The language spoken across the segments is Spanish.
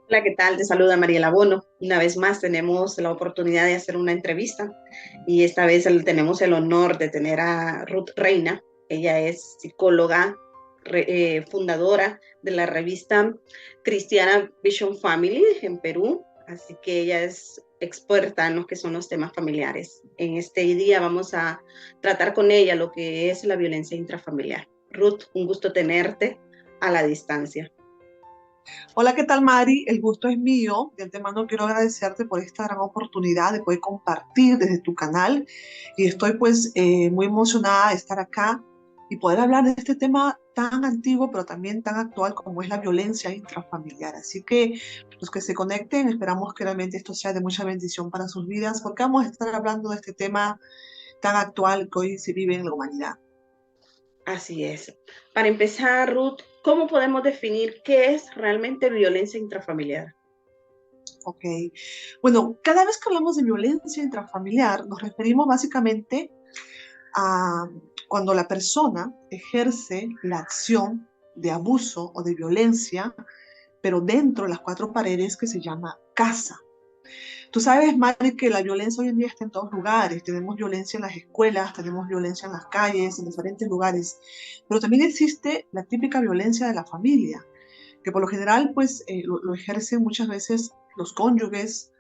Hola, ¿qué tal? Te saluda Mariela Bono. Una vez más tenemos la oportunidad de hacer una entrevista y esta vez tenemos el honor de tener a Ruth Reina. Ella es psicóloga, fundadora de la revista Cristiana Vision Family en Perú, así que ella es experta en lo que son los temas familiares. En este día vamos a tratar con ella lo que es la violencia intrafamiliar. Ruth, un gusto tenerte a la distancia. Hola, ¿qué tal, Mari? El gusto es mío. De antemano quiero agradecerte por esta gran oportunidad de poder compartir desde tu canal y estoy muy emocionada de estar acá y poder hablar de este tema tan antiguo pero también tan actual como es la violencia intrafamiliar. Así que los que se conecten, esperamos que realmente esto sea de mucha bendición para sus vidas porque vamos a estar hablando de este tema tan actual que hoy se vive en la humanidad. Así es. Para empezar, Ruth, ¿cómo podemos definir qué es realmente violencia intrafamiliar? Ok. Bueno, cada vez que hablamos de violencia intrafamiliar, nos referimos básicamente a cuando la persona ejerce la acción de abuso o de violencia, pero dentro de las cuatro paredes que se llama casa. Tú sabes, Mari, que la violencia hoy en día está en todos lugares. Tenemos violencia en las escuelas, tenemos violencia en las calles, en diferentes lugares. Pero también existe la típica violencia de la familia, que por lo general lo ejercen muchas veces los cónyuges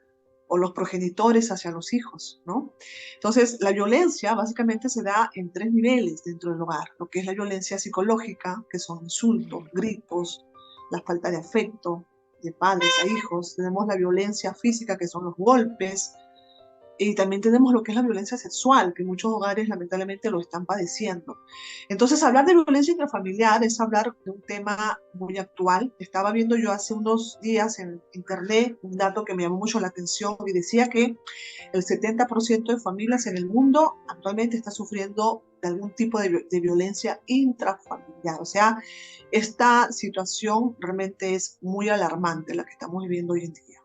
o los progenitores hacia los hijos, ¿no? Entonces, la violencia básicamente se da en tres niveles dentro del hogar, lo que es la violencia psicológica, que son insultos, gritos, la falta de afecto de padres a hijos, tenemos la violencia física, que son los golpes, y también tenemos lo que es la violencia sexual, que muchos hogares lamentablemente lo están padeciendo. Entonces, hablar de violencia intrafamiliar es hablar de un tema muy actual. Estaba viendo yo hace unos días en internet un dato que me llamó mucho la atención y decía que el 70% de familias en el mundo actualmente está sufriendo de algún tipo de violencia intrafamiliar. O sea, esta situación realmente es muy alarmante la que estamos viviendo hoy en día.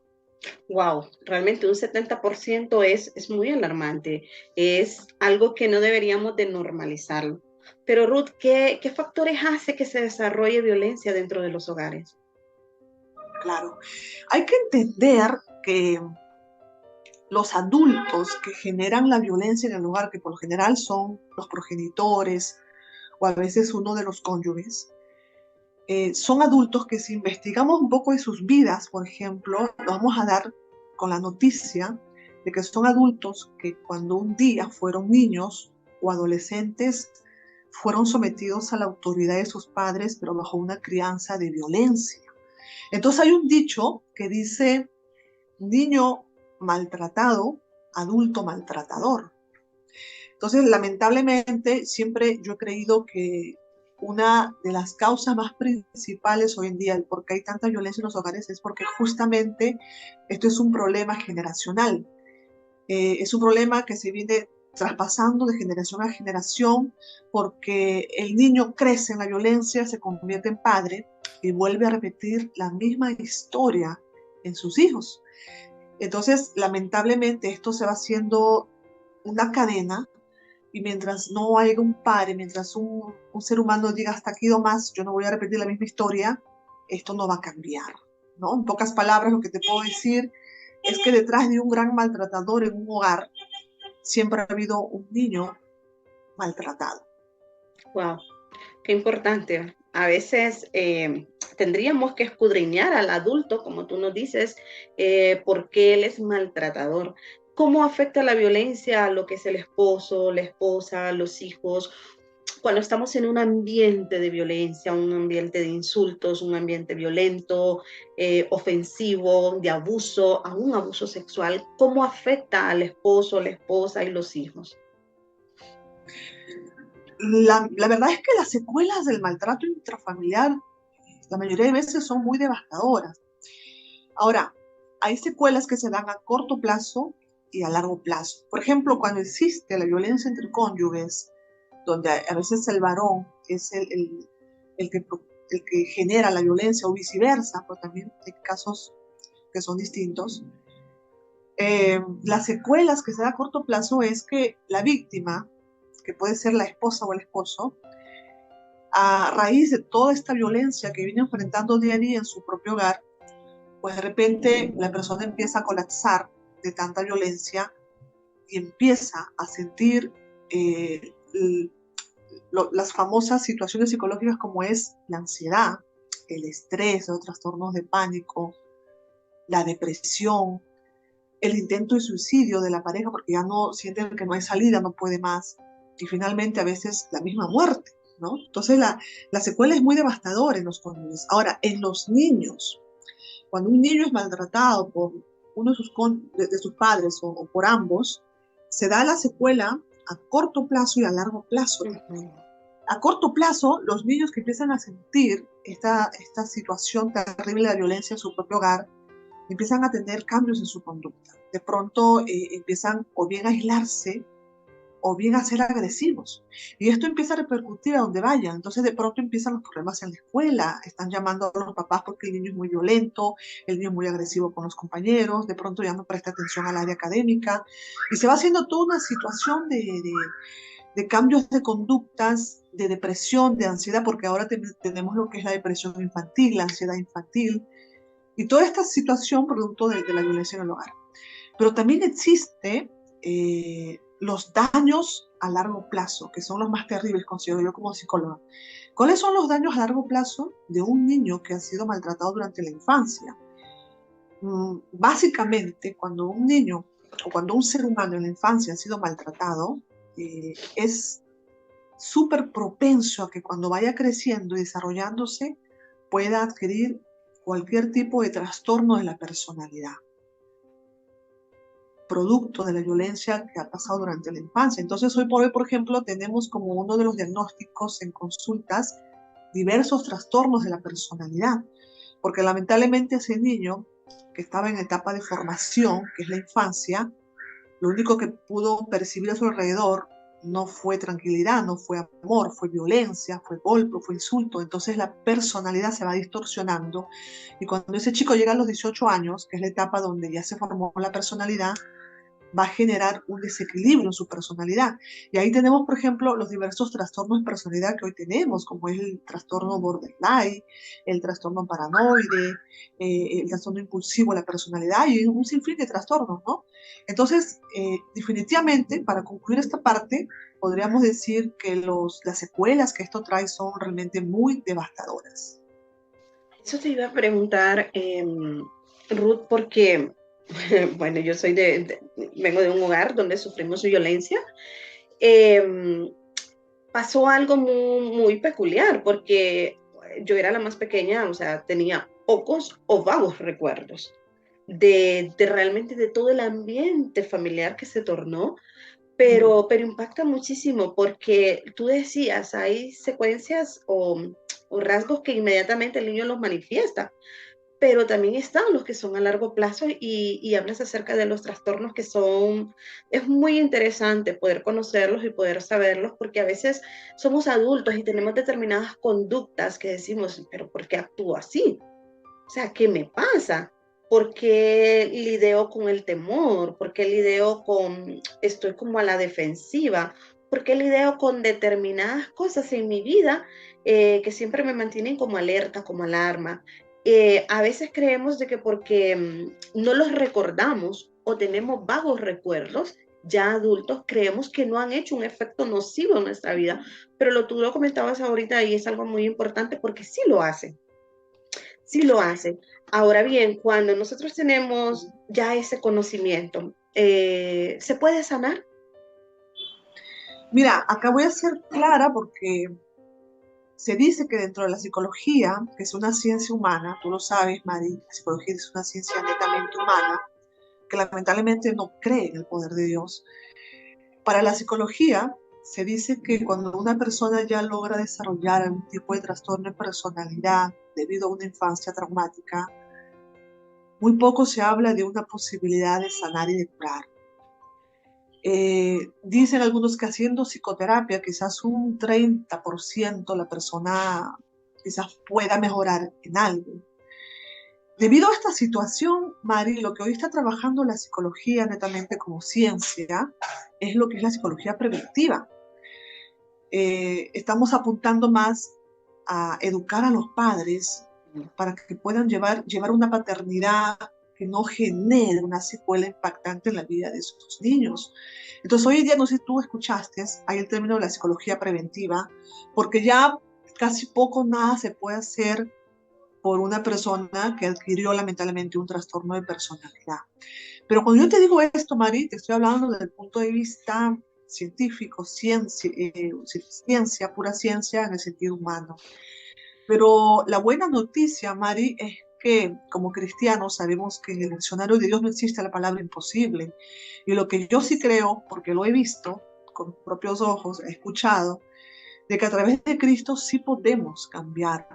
Wow, realmente un 70% es muy alarmante. Es algo que no deberíamos de normalizarlo. Pero Ruth, ¿qué factores hace que se desarrolle violencia dentro de los hogares? Claro, hay que entender que los adultos que generan la violencia en el hogar, que por lo general son los progenitores o a veces uno de los cónyuges, son adultos que si investigamos un poco de sus vidas, por ejemplo, nos vamos a dar con la noticia de que son adultos que cuando un día fueron niños o adolescentes, fueron sometidos a la autoridad de sus padres, pero bajo una crianza de violencia. Entonces hay un dicho que dice, niño maltratado, adulto maltratador. Entonces, lamentablemente, siempre yo he creído que una de las causas más principales hoy en día, por qué hay tanta violencia en los hogares, es porque justamente esto es un problema generacional. Es un problema que se viene traspasando de generación a generación porque el niño crece en la violencia, se convierte en padre y vuelve a repetir la misma historia en sus hijos. Entonces, lamentablemente, esto se va haciendo una cadena y mientras no haya un padre, mientras un ser humano diga hasta aquí no más, yo no voy a repetir la misma historia, esto no va a cambiar, ¿no? En pocas palabras, lo que te puedo decir es que detrás de un gran maltratador en un hogar siempre ha habido un niño maltratado. Wow, qué importante. A veces tendríamos que escudriñar al adulto, como tú nos dices, por qué él es maltratador. ¿Cómo afecta la violencia a lo que es el esposo, la esposa, los hijos? Cuando estamos en un ambiente de violencia, un ambiente de insultos, un ambiente violento, ofensivo, de abuso, a un abuso sexual, ¿cómo afecta al esposo, la esposa y los hijos? La verdad es que las secuelas del maltrato intrafamiliar la mayoría de veces son muy devastadoras. Ahora, hay secuelas que se dan a corto plazo y a largo plazo. Por ejemplo, cuando existe la violencia entre cónyuges, donde a veces el varón es el que, el que genera la violencia o viceversa, pero también hay casos que son distintos. Las secuelas que se da a corto plazo es que la víctima, que puede ser la esposa o el esposo, a raíz de toda esta violencia que viene enfrentando día a día en su propio hogar, pues de repente la persona empieza a colapsar de tanta violencia y empieza a sentir eh, las famosas situaciones psicológicas como es la ansiedad, el estrés, los trastornos de pánico, la depresión, el intento de suicidio de la pareja porque ya no sienten que no hay salida, no puede más, y finalmente a veces la misma muerte, ¿no? Entonces la secuela es muy devastadora en los cónyuges. Ahora, en los niños, cuando un niño es maltratado por uno de sus padres o por ambos, se da la secuela a corto plazo y a largo plazo. Ujú. A corto plazo, los niños que empiezan a sentir esta situación terrible de violencia en su propio hogar, empiezan a tener cambios en su conducta. De pronto empiezan o bien a aislarse o bien a ser agresivos. Y esto empieza a repercutir a donde vayan. Entonces de pronto empiezan los problemas en la escuela. Están llamando a los papás porque el niño es muy violento, el niño es muy agresivo con los compañeros, de pronto ya no presta atención al área académica. Y se va haciendo toda una situación de cambios de conductas, de depresión, de ansiedad, porque ahora tenemos lo que es la depresión infantil, la ansiedad infantil, y toda esta situación producto de la violencia en el hogar. Pero también existe los daños a largo plazo, que son los más terribles, considero yo como psicóloga. ¿Cuáles son los daños a largo plazo de un niño que ha sido maltratado durante la infancia? Básicamente, cuando un niño o cuando un ser humano en la infancia ha sido maltratado, es súper propenso a que cuando vaya creciendo y desarrollándose pueda adquirir cualquier tipo de trastorno de la personalidad, producto de la violencia que ha pasado durante la infancia. Entonces, hoy por hoy, por ejemplo, tenemos como uno de los diagnósticos en consultas diversos trastornos de la personalidad, porque lamentablemente ese niño que estaba en etapa de formación, que es la infancia, lo único que pudo percibir a su alrededor no fue tranquilidad, no fue amor, fue violencia, fue golpe, fue insulto. Entonces la personalidad se va distorsionando y cuando ese chico llega a los 18 años, que es la etapa donde ya se formó la personalidad, va a generar un desequilibrio en su personalidad. Y ahí tenemos, por ejemplo, los diversos trastornos de personalidad que hoy tenemos, como es el trastorno borderline, el trastorno paranoide, el trastorno impulsivo de la personalidad y un sinfín de trastornos, ¿no? Entonces, definitivamente, para concluir esta parte, podríamos decir que las secuelas que esto trae son realmente muy devastadoras. Eso te iba a preguntar, Ruth, porque, bueno, yo soy vengo de un hogar donde sufrimos violencia. Eh, Pasó algo muy peculiar, porque yo era la más pequeña, o sea, tenía pocos o vagos recuerdos de realmente de todo el ambiente familiar que se tornó, pero impacta muchísimo porque tú decías, hay secuencias o rasgos que inmediatamente el niño los manifiesta, pero también están los que son a largo plazo y hablas acerca de los trastornos que son, es muy interesante poder conocerlos y poder saberlos porque a veces somos adultos y tenemos determinadas conductas que decimos, pero ¿por qué actúo así? O sea, ¿qué me pasa? ¿Por qué lidio con el temor? ¿Por qué lidio con, estoy como a la defensiva? ¿Por qué lidio con determinadas cosas en mi vida que siempre me mantienen como alerta, como alarma? A veces creemos de que porque no los recordamos o tenemos vagos recuerdos, ya adultos, creemos que no han hecho un efecto nocivo en nuestra vida. Pero tú lo comentabas ahorita y es algo muy importante porque sí lo hacen, sí lo hacen. Ahora bien, cuando nosotros tenemos ya ese conocimiento, ¿se puede sanar? Mira, acá voy a ser clara porque se dice que dentro de la psicología, que es una ciencia humana, tú lo sabes, Mari, la psicología es una ciencia netamente humana, que lamentablemente no cree en el poder de Dios. Para la psicología, se dice que cuando una persona ya logra desarrollar algún tipo de trastorno de personalidad debido a una infancia traumática, muy poco se habla de una posibilidad de sanar y de curar. Dicen algunos que haciendo psicoterapia, quizás un 30% la persona quizás pueda mejorar en algo. Debido a esta situación, Mari, lo que hoy está trabajando la psicología netamente como ciencia es lo que es la psicología preventiva. Estamos apuntando más a educar a los padres para que puedan llevar una paternidad que no genere una secuela impactante en la vida de sus niños. Entonces, hoy en día, no sé si tú escuchaste, hay el término de la psicología preventiva, porque ya casi poco nada se puede hacer por una persona que adquirió lamentablemente un trastorno de personalidad. Pero cuando yo te digo esto, Mari, te estoy hablando desde el punto de vista científico, ciencia, pura ciencia en el sentido humano. Pero la buena noticia, Mari, es que como cristianos sabemos que en el diccionario de Dios no existe la palabra imposible. Y lo que yo sí creo, porque lo he visto con mis propios ojos, he escuchado, de que a través de Cristo sí podemos cambiar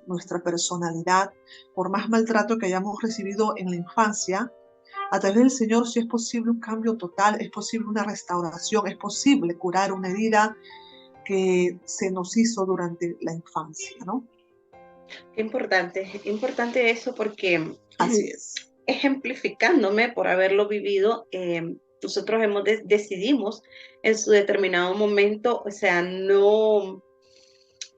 nuestra personalidad, por más maltrato que hayamos recibido en la infancia. A través del Señor sí es posible un cambio total, es posible una restauración, es posible curar una herida que se nos hizo durante la infancia, ¿no? Qué importante eso porque Así es. ejemplificándome por haberlo vivido, nosotros decidimos en su determinado momento, o sea, no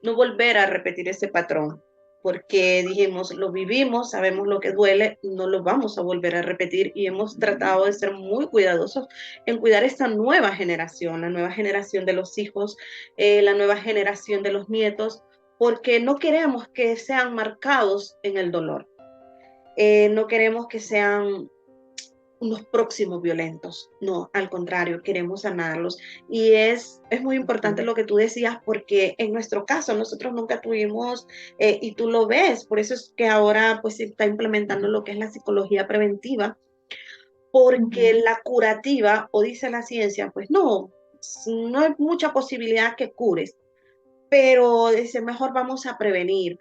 volver a repetir ese patrón, porque dijimos, lo vivimos, sabemos lo que duele, no lo vamos a volver a repetir y hemos tratado de ser muy cuidadosos en cuidar esta nueva generación, la nueva generación de los hijos, la nueva generación de los nietos, porque no queremos que sean marcados en el dolor. No queremos que sean unos próximos violentos, no, al contrario, queremos sanarlos. Y es muy importante lo que tú decías, porque en nuestro caso nosotros nunca tuvimos, y tú lo ves, por eso es que ahora pues se está implementando lo que es la psicología preventiva, porque Uh-huh. la curativa, o dice la ciencia, pues no hay mucha posibilidad que cures, pero dice, mejor vamos a prevenir.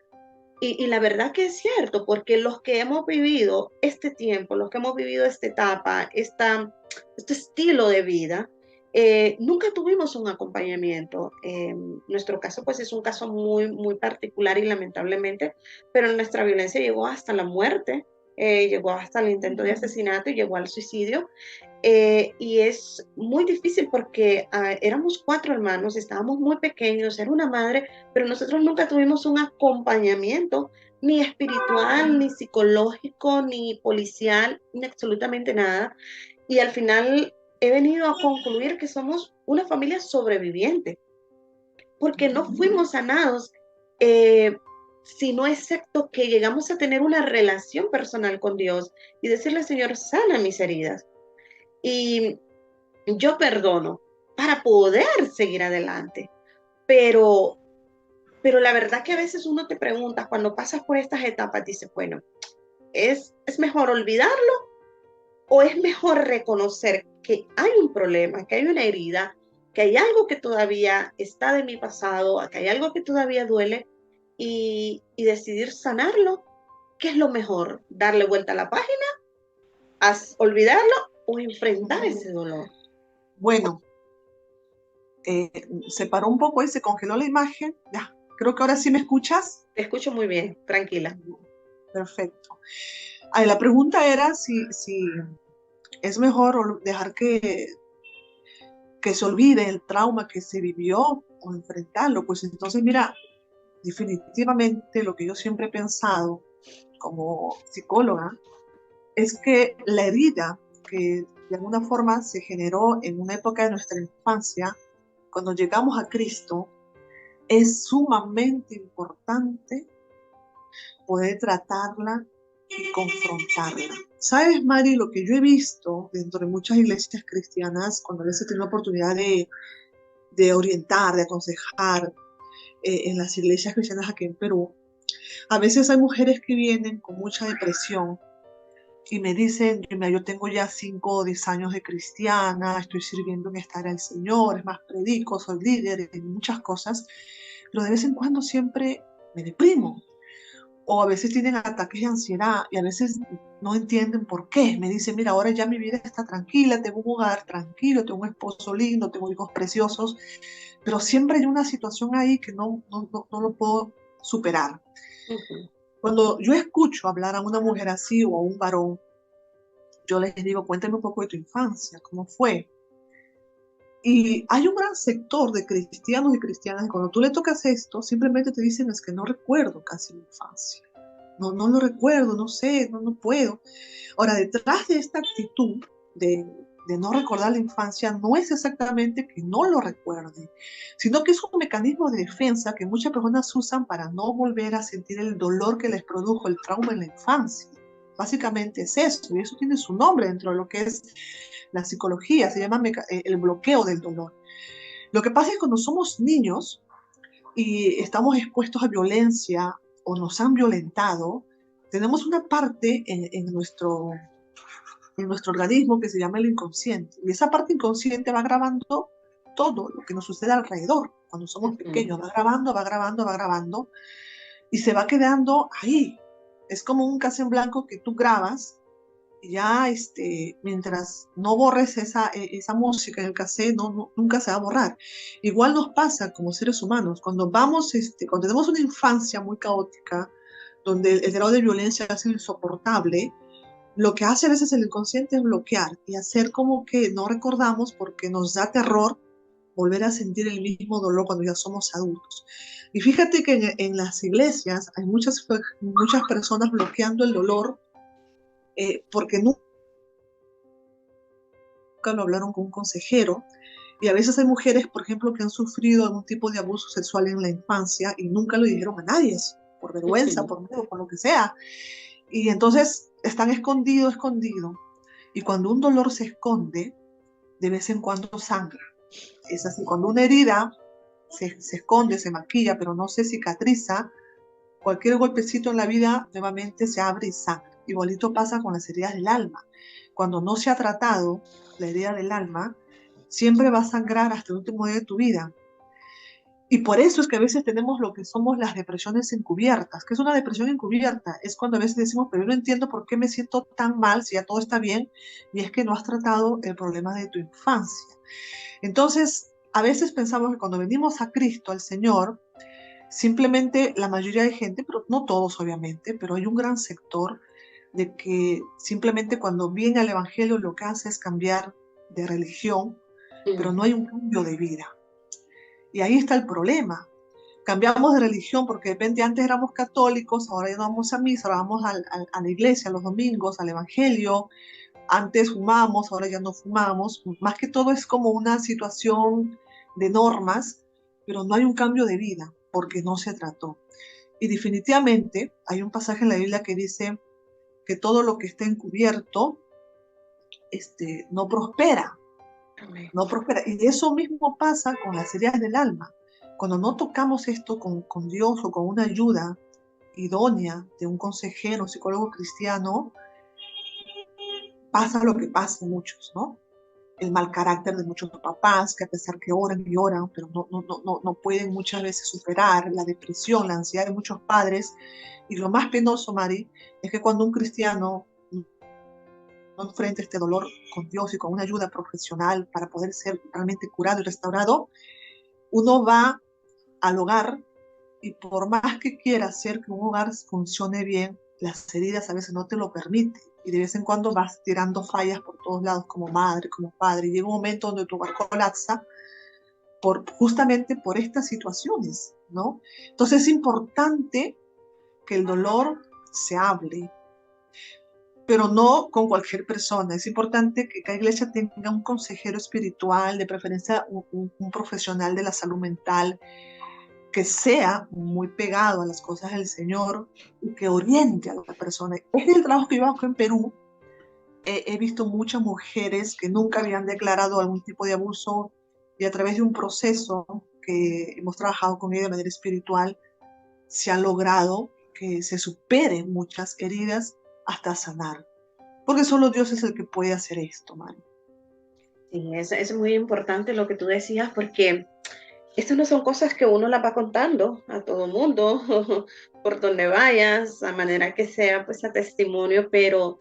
Y la verdad que es cierto, porque los que hemos vivido este tiempo, los que hemos vivido esta etapa, este estilo de vida, nunca tuvimos un acompañamiento. Nuestro caso, pues, es un caso muy, muy particular y lamentablemente, pero nuestra violencia llegó hasta la muerte, llegó hasta el intento de asesinato y llegó al suicidio. Y es muy difícil porque éramos 4 hermanos, estábamos muy pequeños, era una madre, pero nosotros nunca tuvimos un acompañamiento ni espiritual, ni psicológico, ni policial, ni absolutamente nada. Y al final he venido a concluir que somos una familia sobreviviente, porque no fuimos sanados, eh, sino excepto que llegamos a tener una relación personal con Dios y decirle, Señor, sana mis heridas. Y yo perdono para poder seguir adelante. Pero, pero la verdad que a veces uno te pregunta, cuando pasas por estas etapas, dices, bueno, ¿es mejor olvidarlo o es mejor reconocer que hay un problema, que hay una herida, que hay algo que todavía está de mi pasado, que hay algo que todavía duele y decidir sanarlo? ¿Qué es lo mejor? ¿Darle vuelta a la página, olvidarlo o enfrentar ese dolor? Bueno, se paró un poco y se congeló la imagen. Ya, creo que ahora sí me escuchas. Te escucho muy bien, tranquila. Perfecto. La pregunta era si es mejor dejar que se olvide el trauma que se vivió o enfrentarlo. Pues entonces, mira, definitivamente lo que yo siempre he pensado como psicóloga es que la herida que de alguna forma se generó en una época de nuestra infancia, cuando llegamos a Cristo, es sumamente importante poder tratarla y confrontarla. ¿Sabes, Mari, lo que yo he visto dentro de muchas iglesias cristianas, cuando a veces tengo la oportunidad de orientar, de aconsejar en las iglesias cristianas aquí en Perú? A veces hay mujeres que vienen con mucha depresión y me dicen, mira, yo tengo ya 5 o 10 años de cristiana, estoy sirviendo en esta área del Señor, es más, predico, soy líder en muchas cosas, pero de vez en cuando siempre me deprimo. O a veces tienen ataques de ansiedad y a veces no entienden por qué. Me dicen, mira, ahora ya mi vida está tranquila, tengo un hogar tranquilo, tengo un esposo lindo, tengo hijos preciosos, pero siempre hay una situación ahí que no lo puedo superar. Uh -huh. Cuando yo escucho hablar a una mujer así o a un varón, yo les digo, cuéntame un poco de tu infancia, cómo fue. Y hay un gran sector de cristianos y cristianas que cuando tú le tocas esto, simplemente te dicen, es que no recuerdo casi mi infancia. no lo recuerdo, no sé, no puedo. Ahora, detrás de esta actitud de no recordar la infancia, no es exactamente que no lo recuerde, sino que es un mecanismo de defensa que muchas personas usan para no volver a sentir el dolor que les produjo el trauma en la infancia. Básicamente es eso, y eso tiene su nombre dentro de lo que es la psicología, se llama el bloqueo del dolor. Lo que pasa es que cuando somos niños y estamos expuestos a violencia o nos han violentado, tenemos una parte en nuestro organismo que se llama el inconsciente. Y esa parte inconsciente va grabando todo lo que nos sucede alrededor. Cuando somos Ujú. pequeños, va grabando, va grabando, va grabando y se va quedando ahí. Es como un cassette en blanco que tú grabas y ya mientras no borres esa música en el cassette, nunca se va a borrar. Igual nos pasa como seres humanos. Cuando cuando tenemos una infancia muy caótica, donde el grado de violencia ha sido insoportable, lo que hace a veces el inconsciente es bloquear y hacer como que no recordamos porque nos da terror volver a sentir el mismo dolor cuando ya somos adultos. Y fíjate que en las iglesias hay muchas personas bloqueando el dolor porque nunca lo hablaron con un consejero. Y a veces hay mujeres, por ejemplo, que han sufrido algún tipo de abuso sexual en la infancia y nunca lo dijeron a nadie, por vergüenza, Ujú. por miedo, por lo que sea. Y entonces están escondido. Y cuando un dolor se esconde, de vez en cuando sangra. Es así, cuando una herida se esconde, se maquilla, pero no se cicatriza, cualquier golpecito en la vida nuevamente se abre y sangra. Igualito pasa con las heridas del alma. Cuando no se ha tratado la herida del alma, siempre va a sangrar hasta el último día de tu vida. Y por eso es que a veces tenemos lo que somos las depresiones encubiertas. ¿Qué es una depresión encubierta? Es cuando a veces decimos, pero yo no entiendo por qué me siento tan mal si ya todo está bien, y es que no has tratado el problema de tu infancia. Entonces, a veces pensamos que cuando venimos a Cristo, al Señor, simplemente la mayoría de gente, pero no todos obviamente, pero hay un gran sector de que simplemente cuando viene al Evangelio lo que hace es cambiar de religión, pero no hay un cambio de vida. Y ahí está el problema. Cambiamos de religión porque de repente antes éramos católicos, ahora ya no vamos a misa, ahora vamos a la iglesia los domingos, al Evangelio. Antes fumábamos, ahora ya no fumamos. Más que todo es como una situación de normas, pero no hay un cambio de vida porque no se trató. Y definitivamente hay un pasaje en la Biblia que dice que todo lo que está encubierto no prospera, Amén. no prospera. Y eso mismo pasa con las heridas del alma. Cuando no tocamos esto con Dios o con una ayuda idónea de un consejero, un psicólogo cristiano, pasa lo que pasa en muchos, ¿no? El mal carácter de muchos papás, que a pesar que oran y oran, pero no pueden muchas veces superar la depresión, la ansiedad de muchos padres. Y lo más penoso, Mari, es que cuando un cristiano no enfrenta este dolor con Dios y con una ayuda profesional para poder ser realmente curado y restaurado, uno va al hogar y por más que quiera hacer que un hogar funcione bien, las heridas a veces no te lo permiten. Y de vez en cuando vas tirando fallas por todos lados como madre, como padre. Y llega un momento donde tu hogar colapsa justamente por estas situaciones, ¿no? Entonces es importante que el dolor se hable, pero no con cualquier persona. Es importante que cada iglesia tenga un consejero espiritual, de preferencia un profesional de la salud mental, que sea muy pegado a las cosas del Señor y que oriente a la persona. Este es el trabajo que yo hago en Perú. He visto muchas mujeres que nunca habían declarado algún tipo de abuso y a través de un proceso que hemos trabajado con ella de manera espiritual, se ha logrado que se superen muchas heridas hasta sanar. Porque solo Dios es el que puede hacer esto, Mari. Sí, es muy importante lo que tú decías porque estas no son cosas que uno las va contando a todo mundo, por donde vayas, a manera que sea, pues a testimonio, pero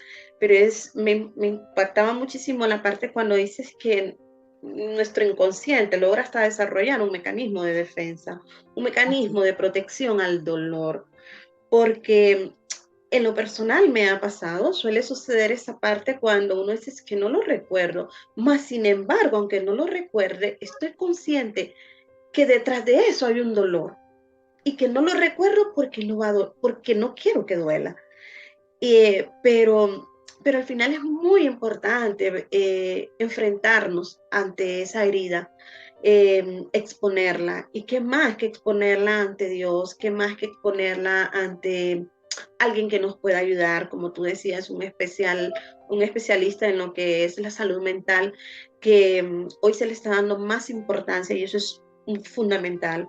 me impactaba muchísimo la parte cuando dices que nuestro inconsciente logra hasta desarrollar un mecanismo de defensa, un Así. mecanismo de protección al dolor, porque en lo personal me ha pasado, suele suceder esa parte cuando uno dice "Es que no lo recuerdo, más sin embargo, aunque no lo recuerde, estoy consciente que detrás de eso hay un dolor y que no lo recuerdo porque porque no quiero que duela. Pero al final es muy importante enfrentarnos ante esa herida, exponerla. ¿Y qué más que exponerla ante Dios? ¿Qué más que exponerla ante alguien que nos pueda ayudar? Como tú decías, un especialista en lo que es la salud mental, que hoy se le está dando más importancia y eso es fundamental,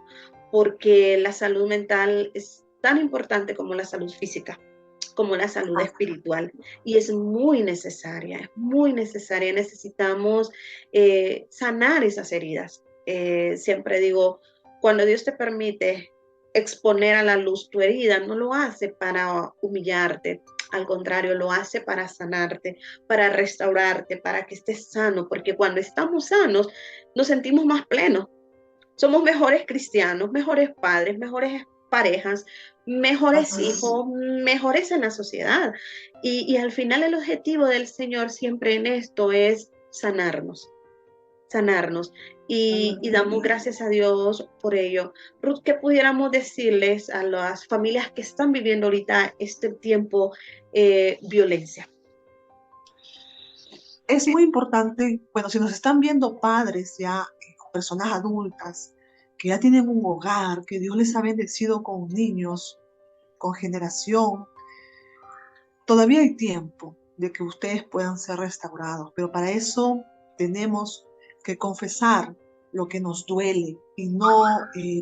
porque la salud mental es tan importante como la salud física, como la salud Ah, espiritual, y es muy necesaria, es muy necesaria. Necesitamos sanar esas heridas. Siempre digo, cuando Dios te permite exponer a la luz tu herida, no lo hace para humillarte, al contrario, lo hace para sanarte, para restaurarte, para que estés sano, porque cuando estamos sanos nos sentimos más plenos, somos mejores cristianos, mejores padres, mejores parejas, mejores así es. hijos, mejores en la sociedad. Y al final el objetivo del Señor siempre en esto es sanarnos, sanarnos. Y damos gracias a Dios por ello. Ruth, ¿qué pudiéramos decirles a las familias que están viviendo ahorita este tiempo violencia? Es muy importante, bueno, si nos están viendo padres ya, personas adultas, que ya tienen un hogar, que Dios les ha bendecido con niños, con generación, todavía hay tiempo de que ustedes puedan ser restaurados, pero para eso tenemos que confesar lo que nos duele y no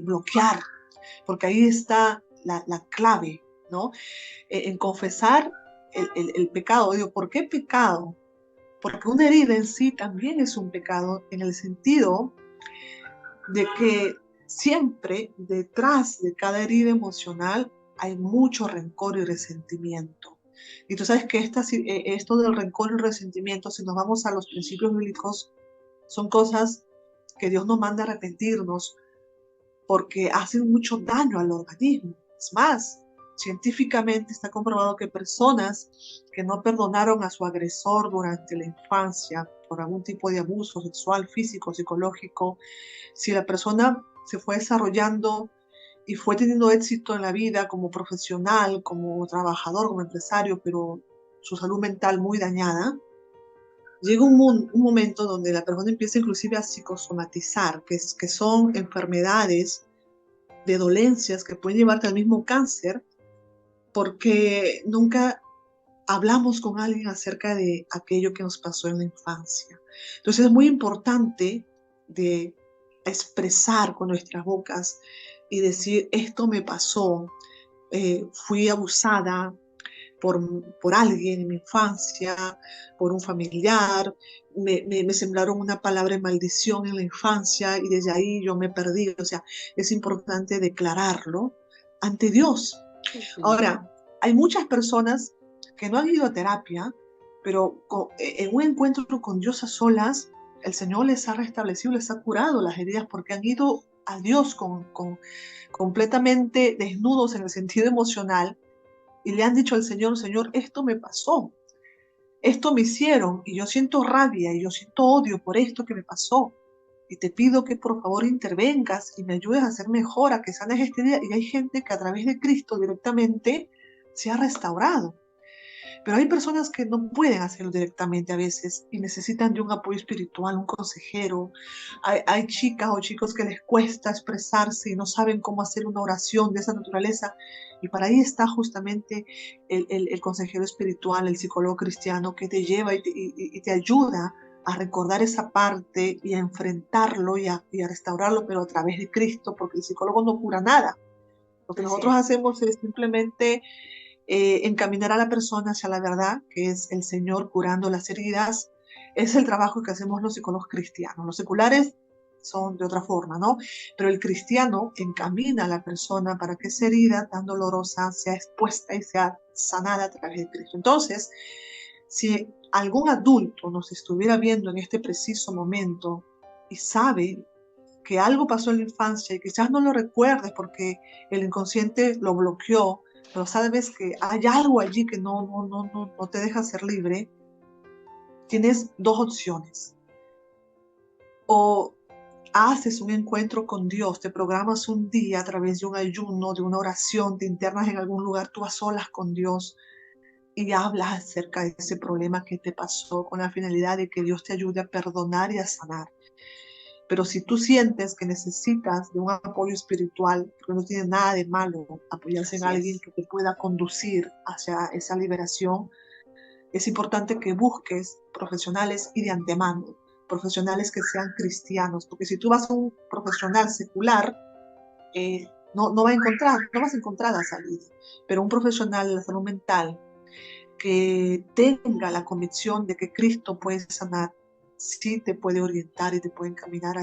bloquear, porque ahí está la clave, ¿no? En confesar el pecado. Digo, ¿por qué pecado? Porque una herida en sí también es un pecado en el sentido de que siempre detrás de cada herida emocional hay mucho rencor y resentimiento. Y tú sabes que esto del rencor y resentimiento, si nos vamos a los principios bíblicos, son cosas que Dios nos manda a arrepentirnos porque hacen mucho daño al organismo. Es más, científicamente está comprobado que personas que no perdonaron a su agresor durante la infancia por algún tipo de abuso sexual, físico, psicológico, si la persona se fue desarrollando y fue teniendo éxito en la vida como profesional, como trabajador, como empresario, pero su salud mental muy dañada, llega un momento donde la persona empieza inclusive a psicosomatizar, que son enfermedades de dolencias que pueden llevarte al mismo cáncer, porque nunca hablamos con alguien acerca de aquello que nos pasó en la infancia. Entonces es muy importante de expresar con nuestras bocas y decir, esto me pasó, fui abusada por alguien en mi infancia, por un familiar, me sembraron una palabra de maldición en la infancia y desde ahí yo me perdí. O sea, es importante declararlo ante Dios. Ujú. Ahora, hay muchas personas que no han ido a terapia, pero en un encuentro con Dios a solas, el Señor les ha restablecido, les ha curado las heridas porque han ido a Dios completamente desnudos en el sentido emocional y le han dicho al Señor, Señor, esto me pasó, esto me hicieron y yo siento rabia y yo siento odio por esto que me pasó. Y te pido que por favor intervengas y me ayudes a ser mejor, a que sanes este día. Y hay gente que a través de Cristo directamente se ha restaurado. Pero hay personas que no pueden hacerlo directamente a veces y necesitan de un apoyo espiritual, un consejero. Hay chicas o chicos que les cuesta expresarse y no saben cómo hacer una oración de esa naturaleza. Y para ahí está justamente el consejero espiritual, el psicólogo cristiano que te lleva y te ayuda a recordar esa parte y a enfrentarlo y a restaurarlo, pero a través de Cristo, porque el psicólogo no cura nada. Lo que Así nosotros es. hacemos es simplemente encaminar a la persona hacia la verdad, que es el Señor curando las heridas. Es el trabajo que hacemos los psicólogos cristianos. Los seculares son de otra forma, ¿no? Pero el cristiano encamina a la persona para que esa herida tan dolorosa sea expuesta y sea sanada a través de Cristo. Entonces, si algún adulto nos estuviera viendo en este preciso momento y sabe que algo pasó en la infancia y quizás no lo recuerdes porque el inconsciente lo bloqueó, pero sabes que hay algo allí que no te deja ser libre, tienes dos opciones. O haces un encuentro con Dios, te programas un día a través de un ayuno, de una oración, te internas en algún lugar, tú a solas con Dios y hablas acerca de ese problema que te pasó con la finalidad de que Dios te ayude a perdonar y a sanar. Pero si tú sientes que necesitas de un apoyo espiritual, porque no tiene nada de malo apoyarse en Así alguien es. que te pueda conducir hacia esa liberación, es importante que busques profesionales y de antemano, profesionales que sean cristianos, porque si tú vas a un profesional secular, no vas a encontrar la salida, pero un profesional de la salud mental que tenga la convicción de que Cristo puede sanar, sí te puede orientar y te puede encaminar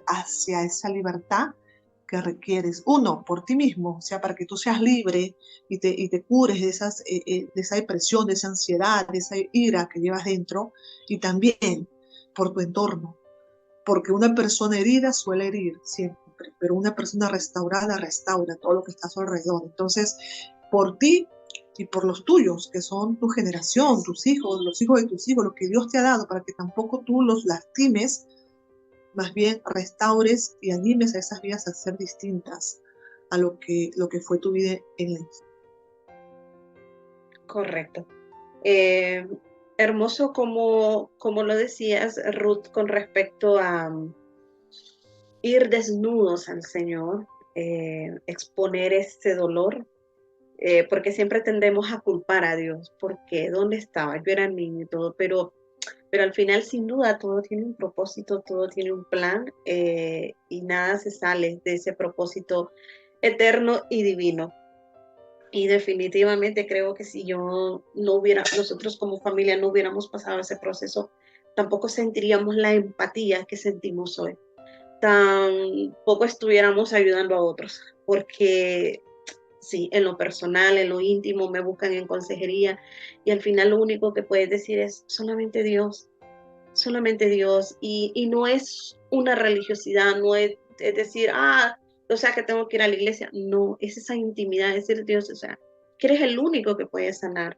hacia esa libertad que requieres, uno, por ti mismo, o sea, para que tú seas libre y te cures de esa depresión, de esa ansiedad, de esa ira que llevas dentro, y también por tu entorno, porque una persona herida suele herir siempre, pero una persona restaurada restaura todo lo que está a su alrededor. Entonces, por ti y por los tuyos, que son tu Así generación, es. tus hijos, los hijos de tus hijos, lo que Dios te ha dado, para que tampoco tú los lastimes, más bien restaures y animes a esas vidas a ser distintas a lo que fue tu vida en la infancia. Correcto. Eh, Hermoso como lo decías, Ruth, con respecto a ir desnudos al Señor, exponer este dolor, porque siempre tendemos a culpar a Dios, porque ¿dónde estaba? Yo era niño y todo, pero al final sin duda todo tiene un propósito, todo tiene un plan, y nada se sale de ese propósito eterno y divino. Y definitivamente creo que si yo no hubiera, nosotros como familia no hubiéramos pasado ese proceso, tampoco sentiríamos la empatía que sentimos hoy. Tampoco estuviéramos ayudando a otros, porque sí, en lo personal, en lo íntimo, me buscan en consejería y al final lo único que puedes decir es solamente Dios. Y no es una religiosidad, no es decir, o sea que tengo que ir a la iglesia. No, es esa intimidad, es decir, Dios, o sea, que eres el único que puede sanar,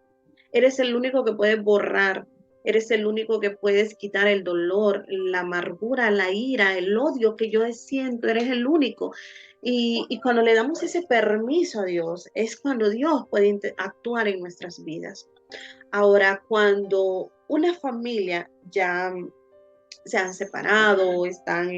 eres el único que puede borrar, eres el único que puedes quitar el dolor, la amargura, la ira, el odio que yo siento, eres el único. Y cuando le damos ese permiso a Dios, es cuando Dios puede actuar en nuestras vidas. Ahora, cuando una familia ya se han separado, están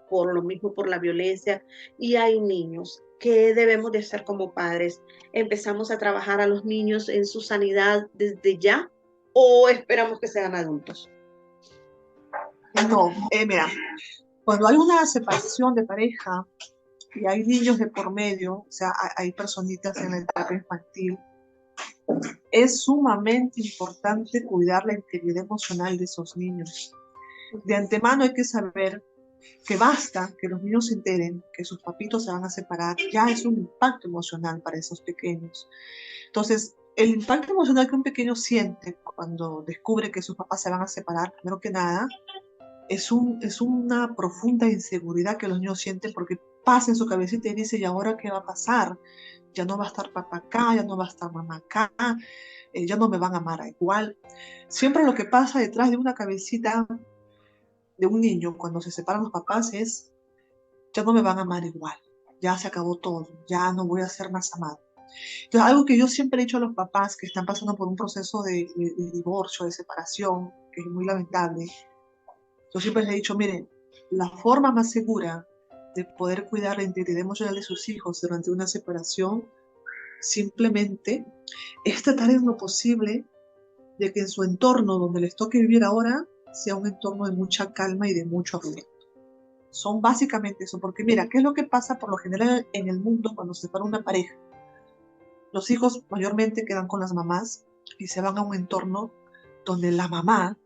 por lo mismo, por la violencia, y hay niños, ¿qué debemos de hacer como padres? ¿Empezamos a trabajar a los niños en su sanidad desde ya o esperamos que sean adultos? No, mira, cuando hay una separación de pareja y hay niños de por medio, o sea, hay personitas en la etapa infantil, es sumamente importante cuidar la integridad emocional de esos niños. De antemano hay que saber que basta que los niños se enteren que sus papitos se van a separar, ya es un impacto emocional para esos pequeños. Entonces, el impacto emocional que un pequeño siente cuando descubre que sus papás se van a separar, primero que nada, es una profunda inseguridad que los niños sienten porque pasa en su cabecita y dice, ¿y ahora qué va a pasar? Ya no va a estar papá acá, ya no va a estar mamá acá, ya no me van a amar igual. Siempre lo que pasa detrás de una cabecita de un niño cuando se separan los papás es, ya no me van a amar igual, ya se acabó todo, ya no voy a ser más amado. Entonces, algo que yo siempre he dicho a los papás que están pasando por un proceso de divorcio, de separación, que es muy lamentable, yo siempre les he dicho, miren, la forma más segura de poder cuidar la integridad emocional de sus hijos durante una separación simplemente es tratar en lo posible de que en su entorno donde les toque vivir ahora sea un entorno de mucha calma y de mucho afecto. Son básicamente eso, porque mira, ¿qué es lo que pasa por lo general en el mundo cuando se separa una pareja? Los hijos mayormente quedan con las mamás y se van a un entorno donde la mamá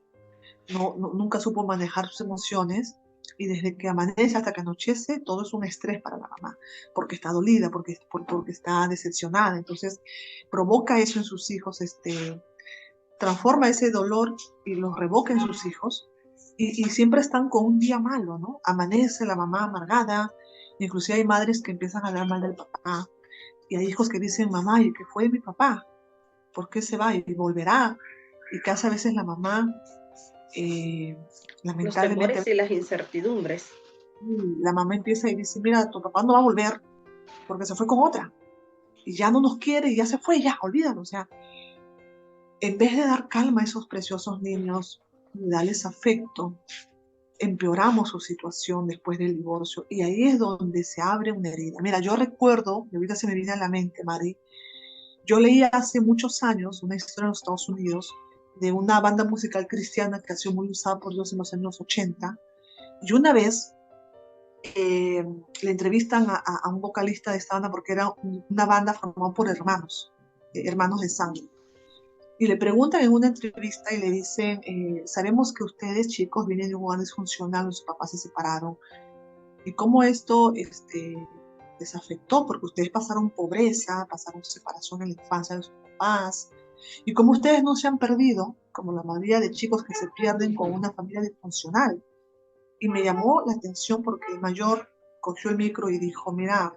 nunca supo manejar sus emociones y desde que amanece hasta que anochece todo es un estrés para la mamá, porque está dolida, porque está decepcionada. Entonces provoca eso en sus hijos, transforma ese dolor y lo revoca en sus hijos y siempre están con un día malo, ¿no? Amanece la mamá amargada, inclusive hay madres que empiezan a hablar mal del papá y hay hijos que dicen, mamá, ¿y qué fue de mi papá? ¿Por qué se va? Y volverá. Y casi a veces la mamá, eh, Los lamentablemente, temores y las incertidumbres. Y la mamá empieza y dice, mira, tu papá no va a volver porque se fue con otra y ya no nos quiere y ya se fue, ya, olvídalo. O sea, en vez de dar calma a esos preciosos niños y darles afecto, empeoramos su situación después del divorcio y ahí es donde se abre una herida. Mira, yo recuerdo, y ahorita se me viene a la mente, Mari, yo leí hace muchos años una historia en los Estados Unidos de una banda musical cristiana que ha sido muy usada por Dios en los años 80 y una vez le entrevistan a un vocalista de esta banda porque era una banda formada por hermanos, hermanos de sangre. Y le preguntan en una entrevista y le dicen, sabemos que ustedes chicos vienen de un hogar disfuncional, sus papás se separaron, y cómo esto les afectó, porque ustedes pasaron pobreza, pasaron separación en la infancia de sus papás, y cómo ustedes no se han perdido, como la mayoría de chicos que se pierden con una familia disfuncional. Y me llamó la atención porque el mayor cogió el micro y dijo, mira,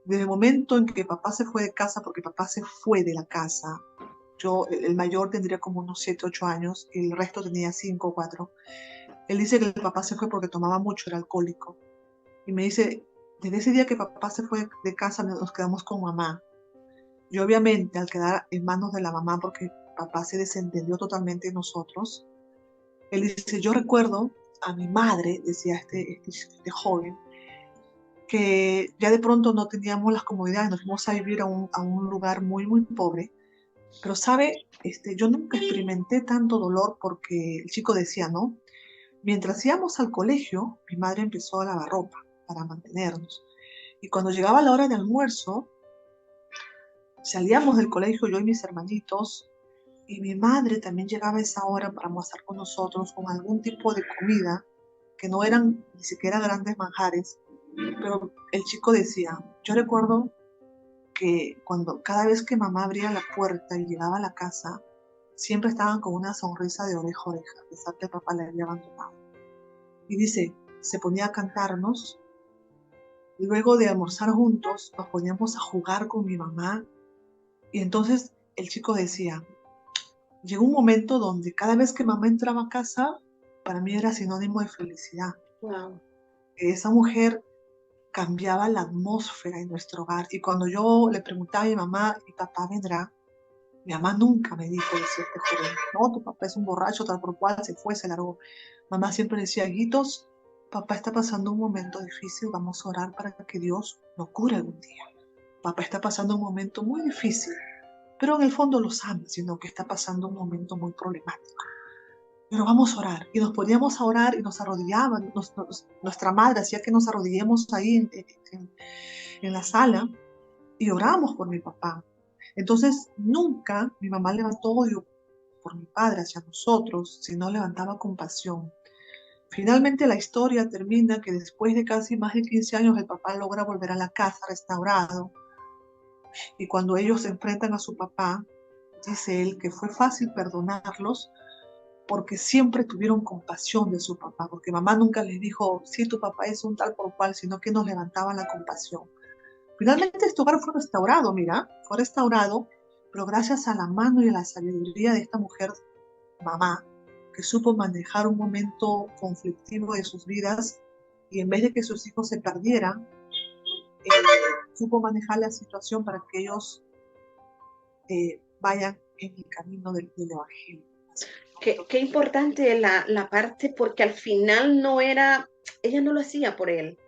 desde el momento en que papá se fue de casa, porque papá se fue de la casa, yo, el mayor tendría como unos 7, 8 años, y el resto tenía 5 o 4. Él dice que el papá se fue porque tomaba mucho, era alcohólico. Y me dice, desde ese día que papá se fue de casa, nos quedamos con mamá. Y obviamente, al quedar en manos de la mamá, porque papá se desentendió totalmente de nosotros, él dice, yo recuerdo a mi madre, decía este joven, que ya de pronto no teníamos las comodidades, nos fuimos a vivir a un lugar muy, muy pobre. Pero, ¿sabe? Yo nunca experimenté tanto dolor porque el chico decía, ¿no? Mientras íbamos al colegio, mi madre empezó a lavar ropa para mantenernos. Y cuando llegaba la hora de almuerzo, salíamos del colegio yo y mis hermanitos, y mi madre también llegaba a esa hora para almorzar con nosotros con algún tipo de comida, que no eran ni siquiera grandes manjares, pero el chico decía, yo recuerdo que cada vez que mamá abría la puerta y llegaba a la casa, siempre estaban con una sonrisa de oreja a oreja, a pesar que papá le había abandonado. Y dice, se ponía a cantarnos, y luego de almorzar juntos nos poníamos a jugar con mi mamá, y entonces el chico decía, llegó un momento donde cada vez que mamá entraba a casa, para mí era sinónimo de felicidad. Wow. Esa mujer cambiaba la atmósfera en nuestro hogar, y cuando yo le preguntaba a mi mamá, ¿y papá vendrá? Mi mamá nunca me dijo, decía este joven, no, tu papá es un borracho, tal por cual, se fue, se largó. Mamá siempre decía, hijitos, papá está pasando un momento difícil, vamos a orar para que Dios lo cure algún día. Papá está pasando un momento muy difícil, pero en el fondo los ama, sino que está pasando un momento muy problemático. Pero vamos a orar. Y nos poníamos a orar y nos arrodillaban. Nuestra madre hacía que nos arrodillemos ahí en la sala y oramos por mi papá. Entonces, nunca mi mamá levantó odio por mi padre hacia nosotros, sino levantaba compasión. Finalmente la historia termina que después de casi más de 15 años el papá logra volver a la casa restaurado y cuando ellos se enfrentan a su papá, dice él que fue fácil perdonarlos porque siempre tuvieron compasión de su papá, porque mamá nunca les dijo, sí, tu papá es un tal por cual, sino que nos levantaban la compasión. Finalmente este hogar fue restaurado, mira, fue restaurado, pero gracias a la mano y a la sabiduría de esta mujer, mamá, que supo manejar un momento conflictivo de sus vidas y en vez de que sus hijos se perdieran, supo manejar la situación para que ellos vayan en el camino del Evangelio. Qué importante la parte, porque al final no era, ella no lo hacía por él,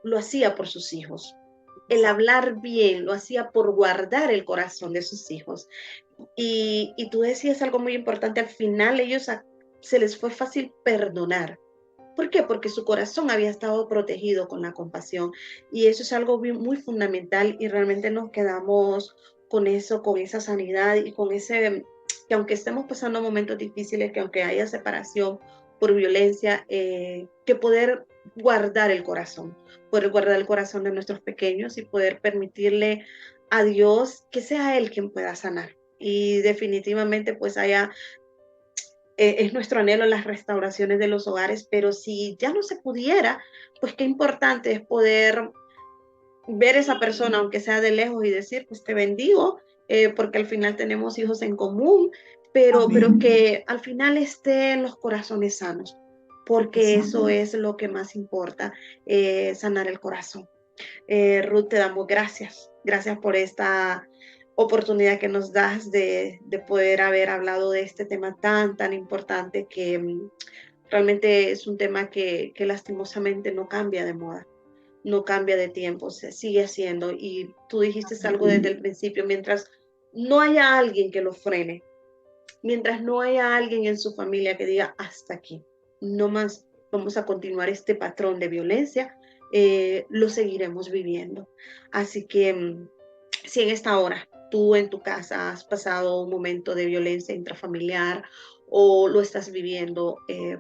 lo hacía por sus hijos. El Exacto. hablar bien lo hacía por guardar el corazón de sus hijos. Y tú decías algo muy importante, al final se les fue fácil perdonar. ¿Por qué? Porque su corazón había estado protegido con la compasión. Y eso es algo muy fundamental y realmente nos quedamos con eso, con esa sanidad y con ese, que aunque estemos pasando momentos difíciles, que aunque haya separación por violencia, que poder guardar el corazón, poder guardar el corazón de nuestros pequeños y poder permitirle a Dios que sea Él quien pueda sanar. Y definitivamente pues haya es nuestro anhelo las restauraciones de los hogares, pero si ya no se pudiera, pues qué importante es poder ver a esa persona, aunque sea de lejos, y decir, pues te bendigo, porque al final tenemos hijos en común, pero Amén. que al final estén los corazones sanos, porque eso Exacto. es lo que más importa, sanar el corazón. Ruth, te damos gracias. Gracias por esta oportunidad que nos das de poder haber hablado de este tema tan, tan importante que realmente es un tema que lastimosamente no cambia de moda, no cambia de tiempo, se sigue haciendo. Y tú dijiste algo desde el principio, mientras no haya alguien que lo frene, mientras no haya alguien en su familia que diga hasta aquí, no más vamos a continuar este patrón de violencia, lo seguiremos viviendo. Así que si en esta hora tú en tu casa has pasado un momento de violencia intrafamiliar o lo estás viviendo,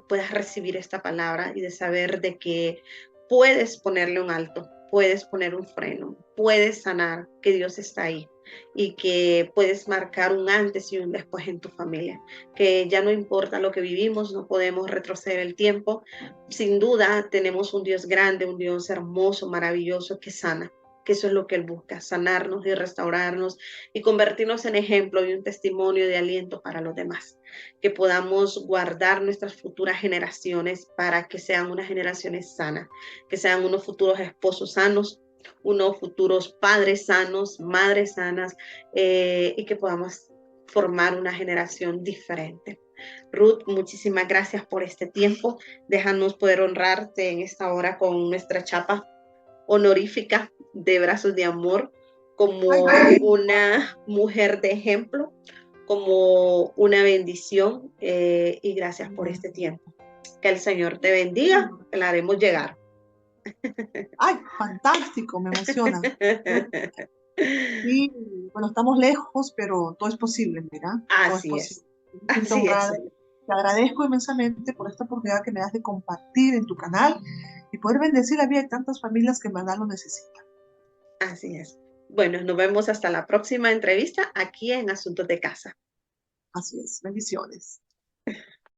puedas recibir esta palabra y de saber de que puedes ponerle un alto, puedes poner un freno, puedes sanar, que Dios está ahí y que puedes marcar un antes y un después en tu familia, que ya no importa lo que vivimos, no podemos retroceder el tiempo. Sin duda tenemos un Dios grande, un Dios hermoso, maravilloso, que sana, que eso es lo que Él busca, sanarnos y restaurarnos y convertirnos en ejemplo y un testimonio de aliento para los demás, que podamos guardar nuestras futuras generaciones para que sean unas generaciones sanas, que sean unos futuros esposos sanos, unos futuros padres sanos, madres sanas, y que podamos formar una generación diferente. Ruth, muchísimas gracias por este tiempo. Déjanos poder honrarte en esta hora con nuestra chapa honorífica de Brazos de Amor Ay, como una mujer de ejemplo, como una bendición, y gracias por este tiempo. Que el Señor te bendiga, te la haremos llegar. ay, fantástico, me emociona. Sí, bueno, estamos lejos, pero todo es posible, mira, todo es Así es, posible. Me siento así es, honrada. Te agradezco inmensamente por esta oportunidad que me das de compartir en tu canal y poder bendecir la vida de tantas familias que en verdad lo necesitan. así es. Bueno, nos vemos hasta la próxima entrevista aquí en Asuntos de Casa. Así es, bendiciones.